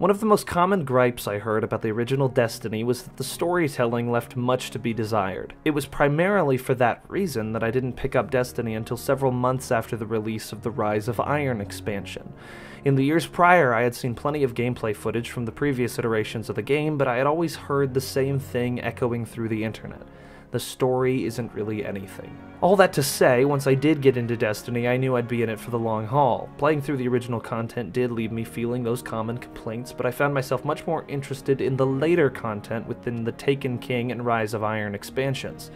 One of the most common gripes I heard about the original Destiny was that the storytelling left much to be desired. It was primarily for that reason that I didn't pick up Destiny until several months after the release of the Rise of Iron expansion. In the years prior, I had seen plenty of gameplay footage from the previous iterations of the game, but I had always heard the same thing echoing through the internet. The story isn't really anything. All that to say, once I did get into Destiny, I knew I'd be in it for the long haul. Playing through the original content did leave me feeling those common complaints, but I found myself much more interested in the later content within the Taken King and Rise of Iron expansions.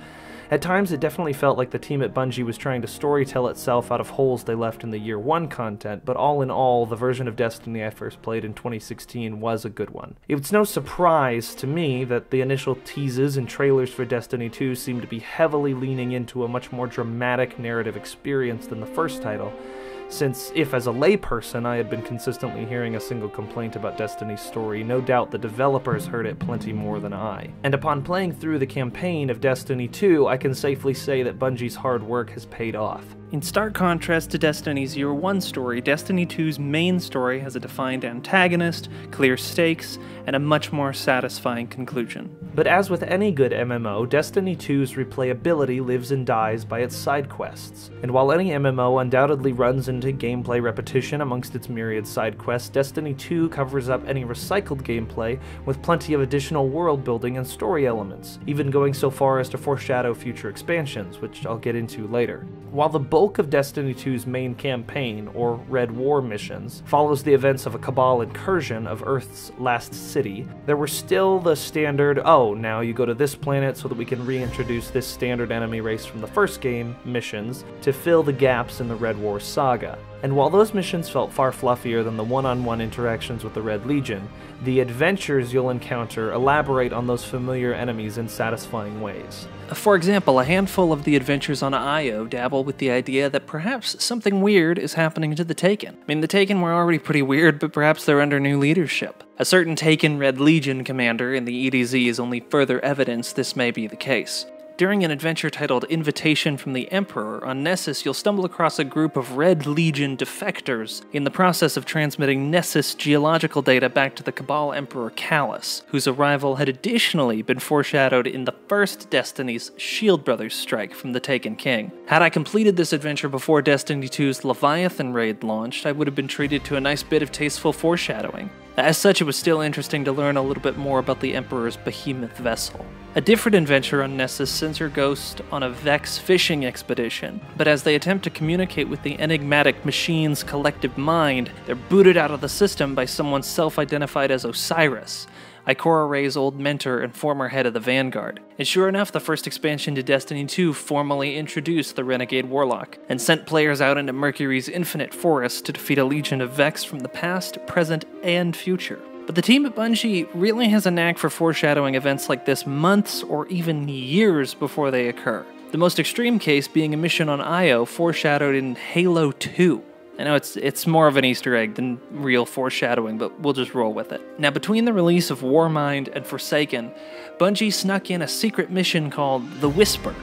At times, it definitely felt like the team at Bungie was trying to storytell itself out of holes they left in the Year 1 content, but all in all, the version of Destiny I first played in 2016 was a good one. It's no surprise to me that the initial teases and trailers for Destiny 2 seem to be heavily leaning into a much more dramatic narrative experience than the first title, since if as a layperson I had been consistently hearing a single complaint about Destiny's story, no doubt the developers heard it plenty more than I. And upon playing through the campaign of Destiny 2, I can safely say that Bungie's hard work has paid off. In stark contrast to Destiny's Year 1 story, Destiny 2's main story has a defined antagonist, clear stakes, and a much more satisfying conclusion. But as with any good MMO, Destiny 2's replayability lives and dies by its side quests. And while any MMO undoubtedly runs into gameplay repetition amongst its myriad side quests, Destiny 2 covers up any recycled gameplay with plenty of additional world building and story elements, even going so far as to foreshadow future expansions, which I'll get into later. While the bulk of Destiny 2's main campaign, or Red War missions, follows the events of a Cabal incursion of Earth's last city, there were still the standard, oh, now you go to this planet so that we can reintroduce this standard enemy race from the first game missions to fill the gaps in the Red War saga. And while those missions felt far fluffier than the one-on-one interactions with the Red Legion, the adventures you'll encounter elaborate on those familiar enemies in satisfying ways. For example, a handful of the adventures on Io dabble with the idea that perhaps something weird is happening to the Taken. I mean, the Taken were already pretty weird, but perhaps they're under new leadership. A certain Taken Red Legion commander in the EDZ is only further evidence this may be the case. During an adventure titled Invitation from the Emperor on Nessus, you'll stumble across a group of Red Legion defectors in the process of transmitting Nessus geological data back to the Cabal Emperor Callus, whose arrival had additionally been foreshadowed in the first Destiny's Shield Brothers strike from the Taken King. Had I completed this adventure before Destiny 2's Leviathan raid launched, I would have been treated to a nice bit of tasteful foreshadowing. As such, it was still interesting to learn a little bit more about the Emperor's behemoth vessel. A different adventure on Nessus sends your Ghost on a Vex fishing expedition, but as they attempt to communicate with the enigmatic machine's collective mind, they're booted out of the system by someone self-identified as Osiris, Ikora Rey's old mentor and former head of the Vanguard. And sure enough, the first expansion to Destiny 2 formally introduced the Renegade Warlock, and sent players out into Mercury's infinite forest to defeat a legion of Vex from the past, present, and future. But the team at Bungie really has a knack for foreshadowing events like this months or even years before they occur. The most extreme case being a mission on Io foreshadowed in Halo 2. I know it's more of an Easter egg than real foreshadowing, but we'll just roll with it. Now, between the release of Warmind and Forsaken, Bungie snuck in a secret mission called The Whisper.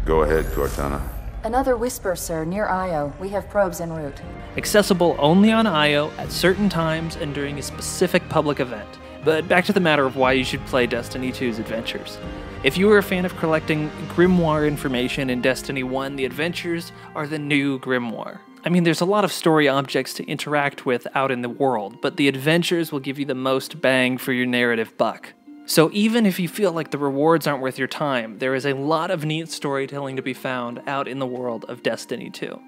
Go ahead, Cortana. Another Whisper, sir, near Io. We have probes en route. Accessible only on Io at certain times and during a specific public event. But back to the matter of why you should play Destiny 2's adventures. If you are a fan of collecting Grimoire information in Destiny 1, the adventures are the new Grimoire. I mean, there's a lot of story objects to interact with out in the world, but the adventures will give you the most bang for your narrative buck. So even if you feel like the rewards aren't worth your time, there is a lot of neat storytelling to be found out in the world of Destiny 2.